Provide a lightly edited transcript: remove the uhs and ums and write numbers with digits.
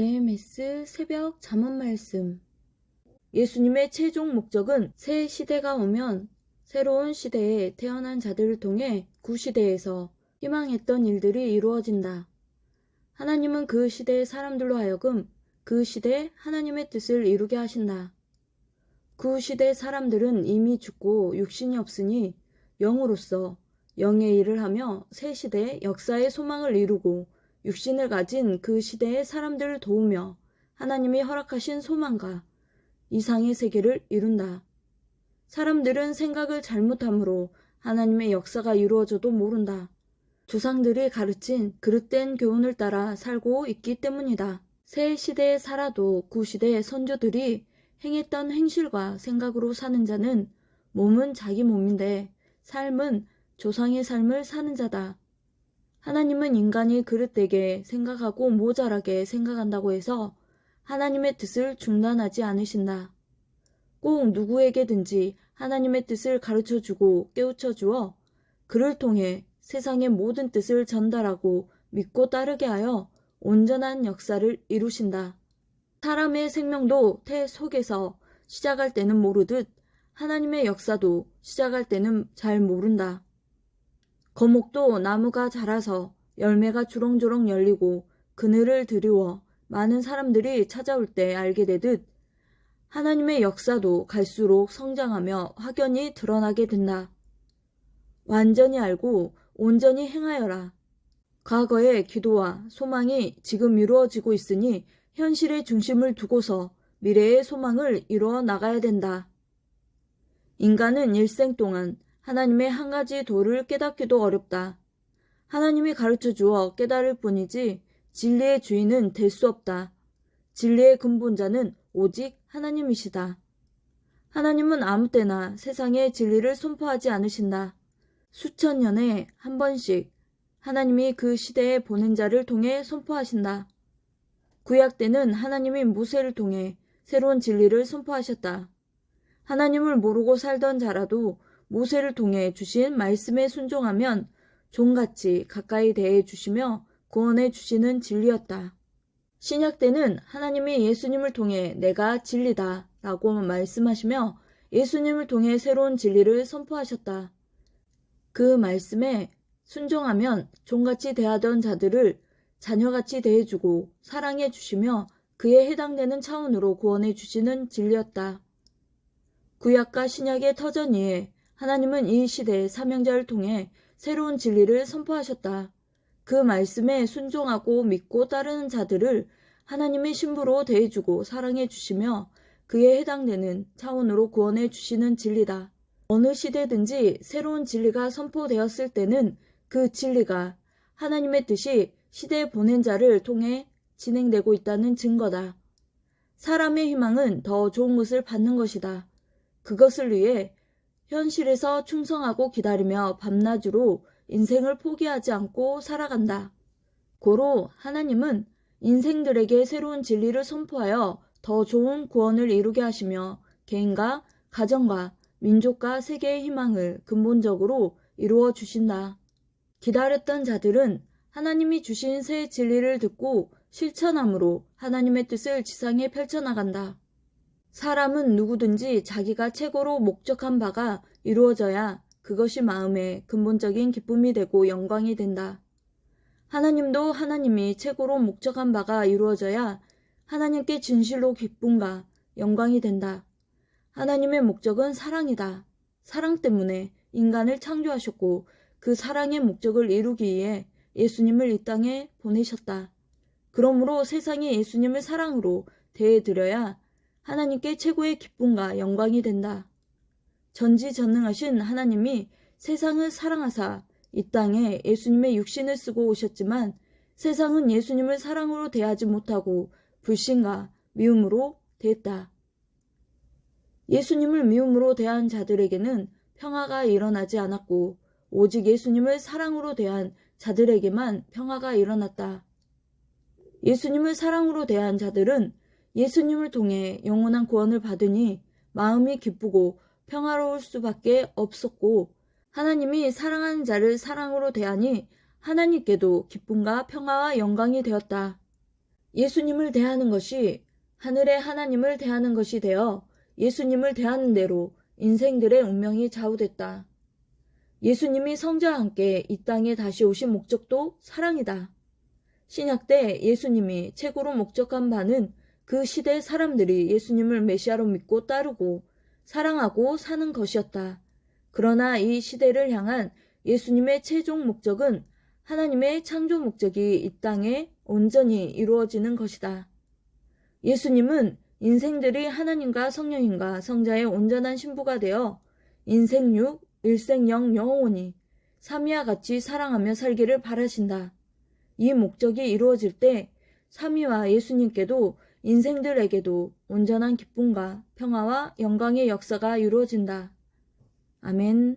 JMS 새벽 잠언 말씀. 예수님의 최종 목적은 새 시대가 오면 새로운 시대에 태어난 자들을 통해 구시대에서 희망했던 일들이 이루어진다. 하나님은 그 시대의 사람들로 하여금 그 시대에 하나님의 뜻을 이루게 하신다. 그 시대의 사람들은 이미 죽고 육신이 없으니 영으로서 영의 일을 하며 새 시대의 역사의 소망을 이루고 육신을 가진 그 시대의 사람들을 도우며 하나님이 허락하신 소망과 이상의 세계를 이룬다. 사람들은 생각을 잘못함으로 하나님의 역사가 이루어져도 모른다. 조상들이 가르친 그릇된 교훈을 따라 살고 있기 때문이다. 새 시대에 살아도 구시대의 선조들이 행했던 행실과 생각으로 사는 자는 몸은 자기 몸인데 삶은 조상의 삶을 사는 자다. 하나님은 인간이 그릇되게 생각하고 모자라게 생각한다고 해서 하나님의 뜻을 중단하지 않으신다. 꼭 누구에게든지 하나님의 뜻을 가르쳐주고 깨우쳐주어 그를 통해 세상의 모든 뜻을 전달하고 믿고 따르게 하여 온전한 역사를 이루신다. 사람의 생명도 태 속에서 시작할 때는 모르듯 하나님의 역사도 시작할 때는 잘 모른다. 거목도 나무가 자라서 열매가 주렁주렁 열리고 그늘을 드리워 많은 사람들이 찾아올 때 알게 되듯 하나님의 역사도 갈수록 성장하며 확연히 드러나게 된다. 완전히 알고 온전히 행하여라. 과거의 기도와 소망이 지금 이루어지고 있으니 현실의 중심을 두고서 미래의 소망을 이루어 나가야 된다. 인간은 일생 동안 하나님의 한 가지 도를 깨닫기도 어렵다. 하나님이 가르쳐 주어 깨달을 뿐이지 진리의 주인은 될 수 없다. 진리의 근본자는 오직 하나님이시다. 하나님은 아무 때나 세상의 진리를 선포하지 않으신다. 수천 년에 한 번씩 하나님이 그 시대에 보낸 자를 통해 선포하신다. 구약 때는 하나님이 모세를 통해 새로운 진리를 선포하셨다. 하나님을 모르고 살던 자라도 모세를 통해 주신 말씀에 순종하면 종같이 가까이 대해 주시며 구원해 주시는 진리였다. 신약 때는 하나님이 예수님을 통해 내가 진리다 라고 말씀하시며 예수님을 통해 새로운 진리를 선포하셨다. 그 말씀에 순종하면 종같이 대하던 자들을 자녀같이 대해주고 사랑해 주시며 그에 해당되는 차원으로 구원해 주시는 진리였다. 구약과 신약의 터전이에 하나님은 이 시대의 사명자를 통해 새로운 진리를 선포하셨다. 그 말씀에 순종하고 믿고 따르는 자들을 하나님의 신부로 대해주고 사랑해 주시며 그에 해당되는 차원으로 구원해 주시는 진리다. 어느 시대든지 새로운 진리가 선포되었을 때는 그 진리가 하나님의 뜻이 시대에 보낸 자를 통해 진행되고 있다는 증거다. 사람의 희망은 더 좋은 것을 받는 것이다. 그것을 위해 현실에서 충성하고 기다리며 밤낮으로 인생을 포기하지 않고 살아간다. 고로 하나님은 인생들에게 새로운 진리를 선포하여 더 좋은 구원을 이루게 하시며 개인과 가정과 민족과 세계의 희망을 근본적으로 이루어 주신다. 기다렸던 자들은 하나님이 주신 새 진리를 듣고 실천함으로 하나님의 뜻을 지상에 펼쳐나간다. 사람은 누구든지 자기가 최고로 목적한 바가 이루어져야 그것이 마음의 근본적인 기쁨이 되고 영광이 된다. 하나님도 하나님이 최고로 목적한 바가 이루어져야 하나님께 진실로 기쁨과 영광이 된다. 하나님의 목적은 사랑이다. 사랑 때문에 인간을 창조하셨고 그 사랑의 목적을 이루기 위해 예수님을 이 땅에 보내셨다. 그러므로 세상이 예수님을 사랑으로 대해드려야 하나님께 최고의 기쁨과 영광이 된다. 전지전능하신 하나님이 세상을 사랑하사 이 땅에 예수님의 육신을 쓰고 오셨지만 세상은 예수님을 사랑으로 대하지 못하고 불신과 미움으로 대했다. 예수님을 미움으로 대한 자들에게는 평화가 일어나지 않았고 오직 예수님을 사랑으로 대한 자들에게만 평화가 일어났다. 예수님을 사랑으로 대한 자들은 예수님을 통해 영원한 구원을 받으니 마음이 기쁘고 평화로울 수밖에 없었고 하나님이 사랑하는 자를 사랑으로 대하니 하나님께도 기쁨과 평화와 영광이 되었다. 예수님을 대하는 것이 하늘의 하나님을 대하는 것이 되어 예수님을 대하는 대로 인생들의 운명이 좌우됐다. 예수님이 성자와 함께 이 땅에 다시 오신 목적도 사랑이다. 신약 때 예수님이 최고로 목적한 바는 그 시대 사람들이 예수님을 메시아로 믿고 따르고 사랑하고 사는 것이었다. 그러나 이 시대를 향한 예수님의 최종 목적은 하나님의 창조 목적이 이 땅에 온전히 이루어지는 것이다. 예수님은 인생들이 하나님과 성령님과 성자의 온전한 신부가 되어 인생육, 일생영, 영원히 삼위와 같이 사랑하며 살기를 바라신다. 이 목적이 이루어질 때 삼위와 예수님께도 인생들에게도 온전한 기쁨과 평화와 영광의 역사가 이루어진다. 아멘.